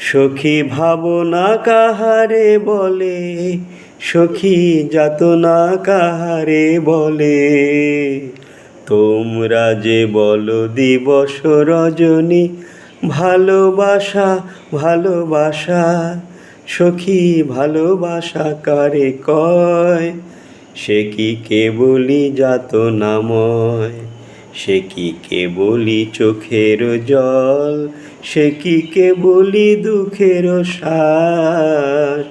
সখী ভাবনা কাহারে বলে, সখী যাতনা কাহারে বলে। তোমরা যে বলো দিবস রজনী, ভালোবাসা ভালোবাসা। সখী ভালোবাসা কারে কয়, সে কি কেবলই যাতনাময়। সে কি কেবলই চোখের জল, সে কি কেবলই দুঃখের শ্বাস।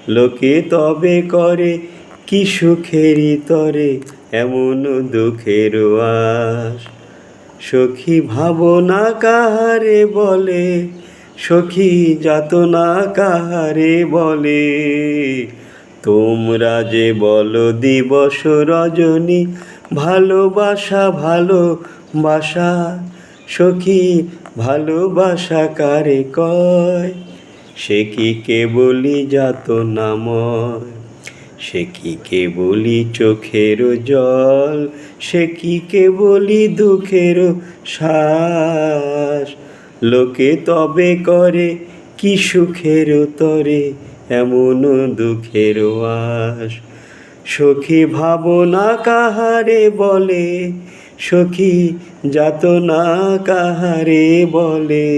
লোকে তবে করে কি সুখেরই তরে, এমন দুঃখের আশ। সখী ভাবনা কাহারে বলে, সখী যাতনা কাহারে বলে। তোমরা যে বলো দিবস রজনী, ভালোবাসা ভালোবাসা। সখী ভালোবাসা কারে কয়, সে কি কেবলই যাতনাময়। সে কি কেবলই চোখের জল, সে কি কেবলই দুঃখের শ্বাস। লোকে তবে করে কি সুখের তরে, এমন দুঃখের আশ। সখী ভাবনা কাহারে বলে, সখী যাতনা কাহারে বলে।